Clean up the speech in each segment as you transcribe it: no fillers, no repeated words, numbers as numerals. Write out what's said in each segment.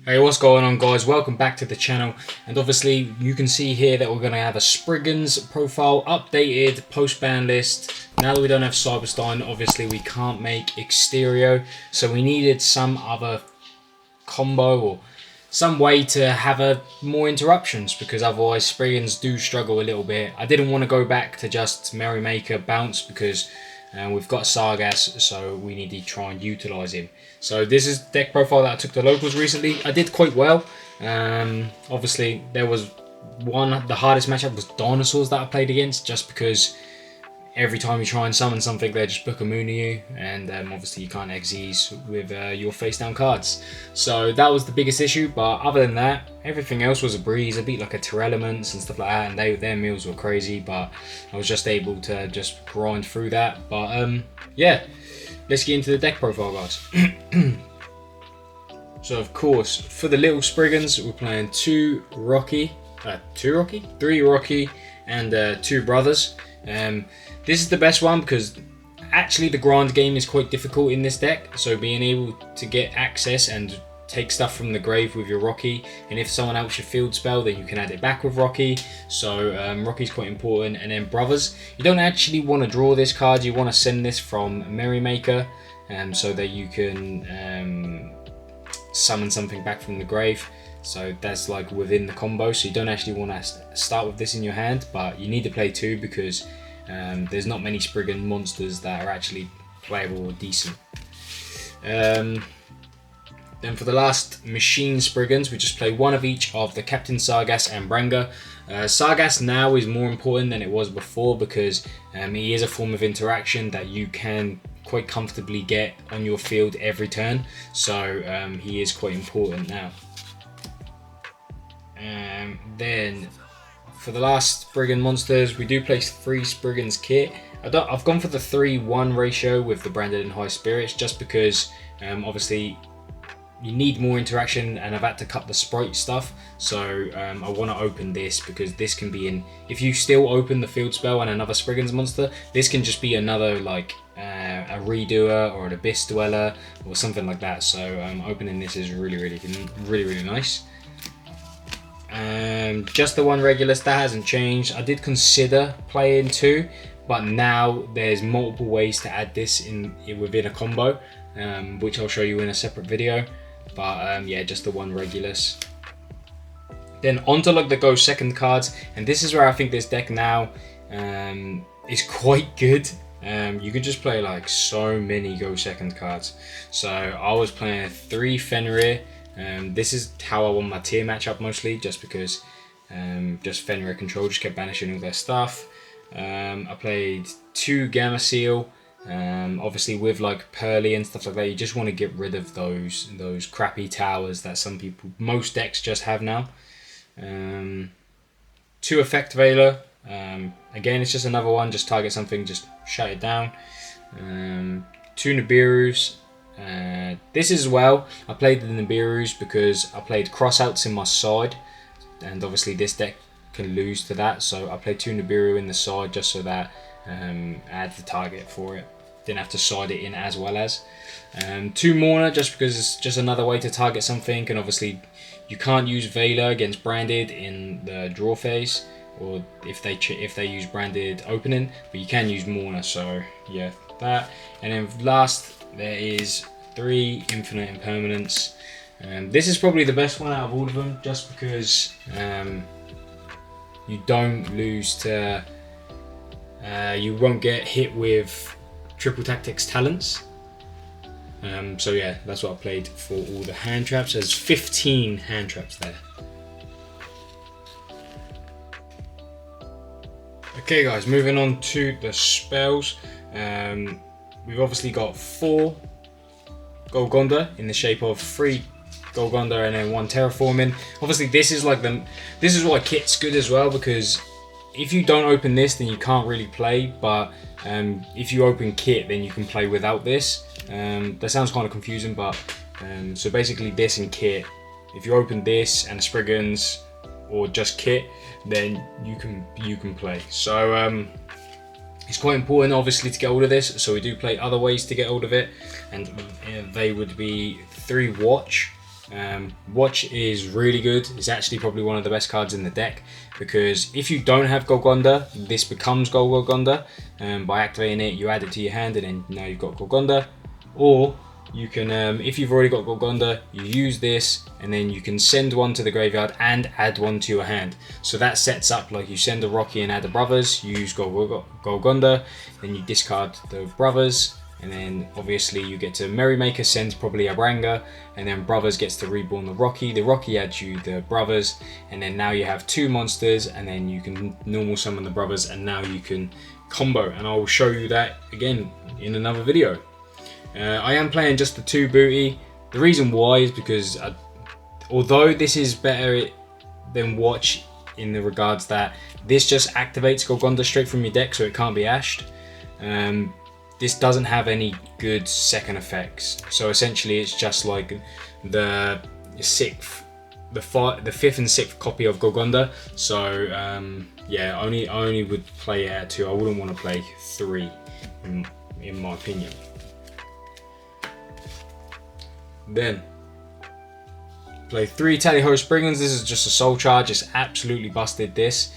Hey, what's going on, guys? Welcome back to the channel, and obviously you can see here that we're going to have a Springans profile updated post ban list. Now that we don't have Cyberstein, obviously we can't make yugioh, so we needed some other combo or some way to have more interruptions, because otherwise Springans do struggle a little bit. I didn't want to go back to just Merrymaker bounce because we've got Sargass, so we need to try and utilise him. So this is deck profile that I took to locals recently. I did quite well. Obviously there was the hardest matchup was dinosaurs that I played against, just because every time you try and summon something they just book a moon to you, and obviously you can't exes with your face down cards. So that was the biggest issue, but other than that, everything else was a breeze. I beat like a Terrell Elements and stuff like that, and their meals were crazy, but I was just able to just grind through that. But yeah, let's get into the deck profile, guys. So of course, for the little Springans, we're playing three Rocky, and two brothers. This is the best one because actually the grind game is quite difficult in this deck, so being able to get access and take stuff from the grave with your Rocky, and if someone else should field spell, then you can add it back with Rocky. So Rocky's quite important. And then brothers, you don't actually want to draw this card, you want to send this from Merrymaker, so that you can summon something back from the grave. So that's like within the combo, so you don't actually want to start with this in your hand, but you need to play two because there's not many Spriggan monsters that are actually playable or decent. Then for the last machine Spriggans, we just play one of each of the Captain Sargass and Branga. Sargass now is more important than it was before because he is a form of interaction that you can quite comfortably get on your field every turn, so he is quite important now. Then for the last Spriggan monsters, we do play 3 Spriggans kit. I've gone for the 3-1 ratio with the branded and high spirits, just because obviously you need more interaction, and I've had to cut the sprite stuff. So I want to open this because this can be in. If you still open the field spell and another Spriggans monster, this can just be another like a redoer or an abyss dweller or something like that. So opening this is really nice. Just the one Regulus, that hasn't changed. I did consider playing 2, but now there's multiple ways to add this within a combo, which I'll show you in a separate video. But yeah, just the one Regulus. Then onto like the go second cards, and this is where I think this deck now is quite good. You could just play like so many go second cards. So I was playing 3 Fenrir. This is how I won my tier matchup mostly, just because just Fenrir control just kept banishing all their stuff. I played 2 Gamma Seal. Obviously with like Pearly and stuff like that, you just want to get rid of those crappy towers that most decks just have now. 2 Effect Veiler. Again, it's just another one, just target something, just shut it down. 2 Nibiru's. This as well, I played the Nibiru's because I played crossouts in my side, and obviously this deck can lose to that, so I played 2 Nibiru in the side just so that I had the target for it, didn't have to side it in as well as. 2 Mourner, just because it's just another way to target something, and obviously you can't use Veiler against Branded in the draw phase, or if they use Branded opening, but you can use Mourner, so yeah, that. And then last, there is 3 Infinite Impermanence. This is probably the best one out of all of them, just because you don't lose to, you won't get hit with Triple Tactics Talents. So yeah, that's what I played for all the hand traps. There's 15 hand traps there. Okay guys, moving on to the spells. We've obviously got 4 Golgonda in the shape of 3 Golgonda and then 1 Terraforming. Obviously this is why kit's good as well, because if you don't open this then you can't really play, but if you open kit then you can play without this. That sounds kind of confusing, but so basically this and kit, if you open this and Spriggans or just kit, then you can play. So it's quite important obviously to get hold of this, so we do play other ways to get hold of it, and they would be 3 Watch, Watch is really good. It's actually probably one of the best cards in the deck, because if you don't have Golgonda, this becomes Golgonda. By activating it, you add it to your hand, and then now you've got Golgonda. Or you can, if you've already got Golgonda, you use this, and then you can send one to the graveyard and add one to your hand. So that sets up like you send a Rocky and add the brothers, you use Golgonda, then you discard the brothers, and then obviously you get to Merrymaker sends probably a Ranga, and then brothers gets to reborn the Rocky adds you the brothers, and then now you have 2 monsters, and then you can normal summon the brothers, and now you can combo, and I will show you that again in another video. I am playing just the 2 booty. The reason why is because although this is better than Watch in the regards that this just activates Golgonda straight from your deck, so it can't be ashed. This doesn't have any good second effects, so essentially it's just like the 5th and 6th copy of Golgonda. So yeah, I only would play it at 2. I wouldn't want to play 3 in my opinion. Then play 3 Tally-Ho Springans. This is just a soul charge. It's absolutely busted. This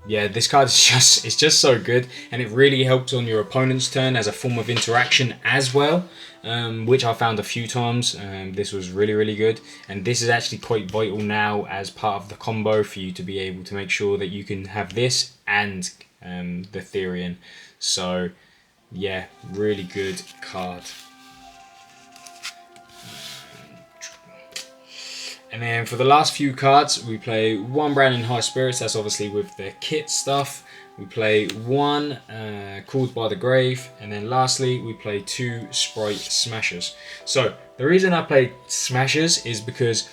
yeah, this card is just so good, and it really helps on your opponent's turn as a form of interaction as well, which I found a few times. This was really good, and this is actually quite vital now as part of the combo for you to be able to make sure that you can have this and the Therian. So yeah, really good card. And then for the last few cards, we play 1 Branding High Spirits. That's obviously with the kit stuff. We play 1 Called by the Grave. And then lastly, we play 2 Sprite Smashers. So the reason I play Smashers is because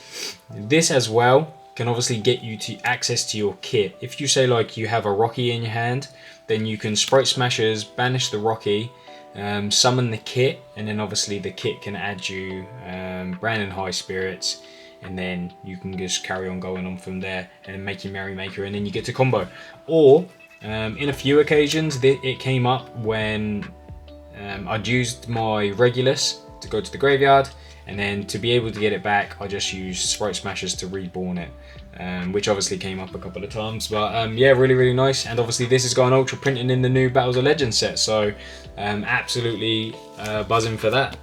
this as well can obviously get you to access to your kit. If you say like you have a Rocky in your hand, then you can Sprite Smashers, banish the Rocky, summon the kit, and then obviously the kit can add you Branding High Spirits. And then you can just carry on going on from there and make your Merrymaker, and then you get to combo. Or in a few occasions it came up when I'd used my Regulus to go to the graveyard, and then to be able to get it back I just used Sprite Smashers to reborn it, which obviously came up a couple of times. But yeah, really nice. And obviously this has got an ultra printing in the new Battles of Legends set, so absolutely buzzing for that.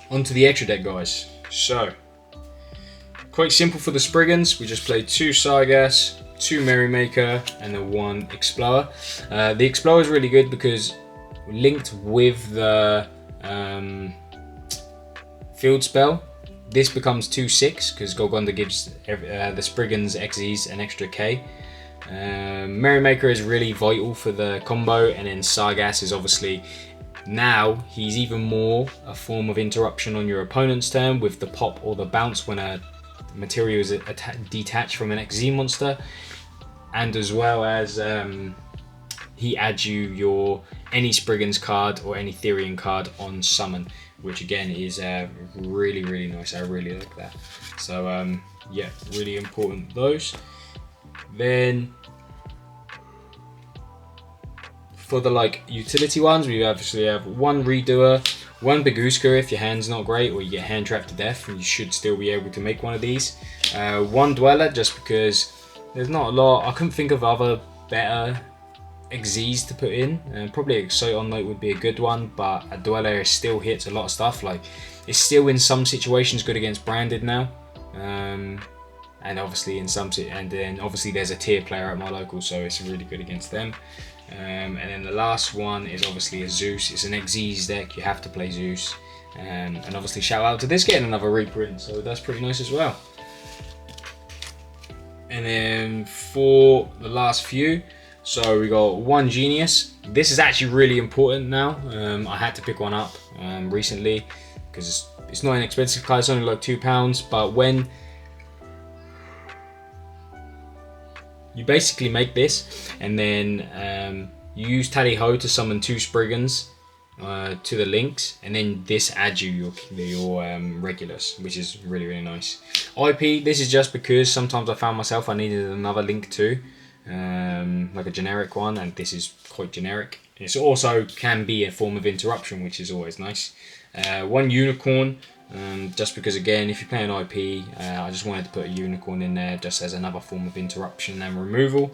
Onto the extra deck, guys. So quite simple for the Springans. We just play 2 Sargass, 2 Merrymaker, and then 1 Explorer. The Explorer is really good because linked with the field spell, this becomes 2/6 because Golgonda gives the Springans XEs an extra K. Merrymaker is really vital for the combo, and then Sargass is obviously now he's even more a form of interruption on your opponent's turn with the pop or the bounce when a material is detached from an XZ monster, and as well as he adds you your any Springans card or any Therian card on summon, which again is really nice. I really like that. So yeah, really important those. Then for the like utility ones, we obviously have 1 Redoer, 1 Baguska if your hand's not great or you get hand trapped to death, and you should still be able to make one of these. 1 Dweller, just because there's not a lot. I couldn't think of other better XZs to put in. Probably Exotic Note would be a good one, but a Dweller still hits a lot of stuff. Like it's still in some situations good against Branded now, and obviously in some and then obviously there's a tier player at my local, so it's really good against them. And then the last one is obviously a Zeus. It's an XZ's deck, you have to play Zeus. And obviously shout out to this getting another reprint, so that's pretty nice as well. And then for the last few, so we got 1 Genius. This is actually really important now. I had to pick one up recently because it's not an expensive card, it's only like £2, but when you basically make this, and then you use Tally-Ho to summon 2 Springans to the links, and then this adds you your Regulus, which is really nice. IP, this is just because sometimes I found myself I needed another link too, like a generic one, and this is quite generic. It also can be a form of interruption, which is always nice. 1 Unicorn, just because, again, if you're playing IP, I just wanted to put a unicorn in there just as another form of interruption and removal.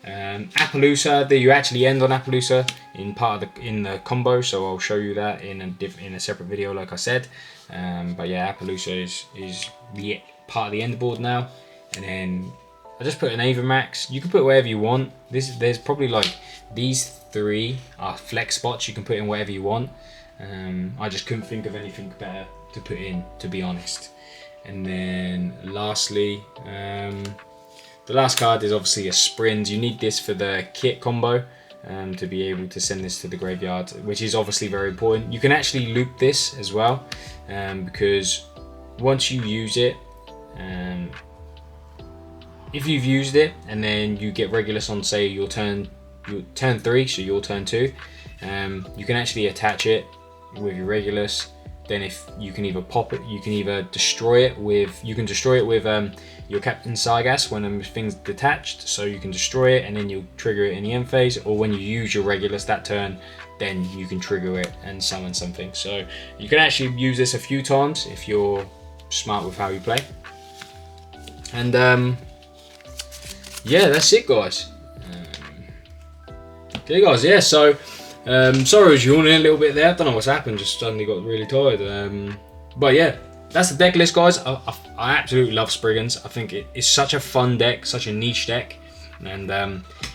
Appaloosa, you actually end on Appaloosa in the combo, so I'll show you that in a separate video, like I said. But yeah, Appaloosa is the part of the end board now. And then I just put an Avamax. You can put wherever you want. There's probably like these 3 are flex spots. You can put in whatever you want. I just couldn't think of anything better to put in, to be honest. And then lastly, the last card is obviously a Springans. You need this for the kit combo to be able to send this to the graveyard, which is obviously very important. You can actually loop this as well, because once you use it, if you've used it and then you get Regulus on, say, your turn 3, so your turn 2, you can actually attach it with your Regulus. Then if you can either pop it, you can either destroy it with, your Captain Sargas when the thing's detached, so you can destroy it and then you'll trigger it in the end phase, or when you use your Regulus that turn, then you can trigger it and summon something. So you can actually use this a few times if you're smart with how you play. And yeah, that's it, guys. Okay, guys, yeah, so sorry I was yawning a little bit there. I don't know what's happened, just suddenly got really tired. But yeah, that's the deck list, guys. I absolutely love Springans. I think it is such a fun deck, such a niche deck, and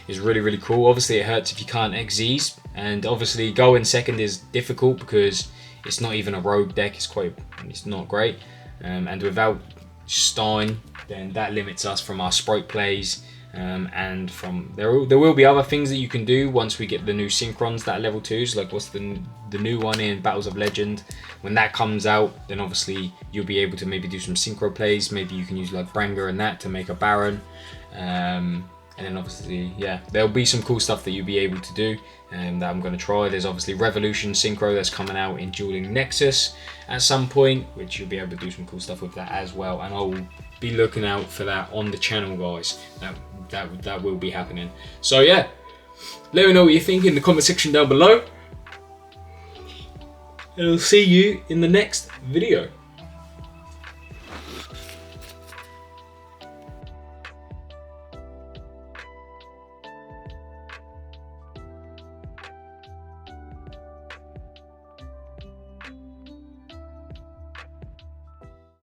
it's really, really cool. Obviously, it hurts if you can't Xyz, and obviously going second is difficult because it's not even a rogue deck. It's not great, and without Stein, then that limits us from our Sprite plays. And from there will be other things that you can do once we get the new Synchrons that are level 2s, like what's the new one in Battles of Legend. When that comes out, then obviously you'll be able to maybe do some synchro plays. Maybe you can use like Branger and that to make a Baron, and then obviously, yeah, there'll be some cool stuff that you'll be able to do that I'm going to try. There's obviously Revolution Synchro that's coming out in Dueling Nexus at some point, which you'll be able to do some cool stuff with that as well, and I'll be looking out for that on the channel, guys. That will be happening. So yeah, let me know what you think in the comment section down below, and I'll see you in the next video.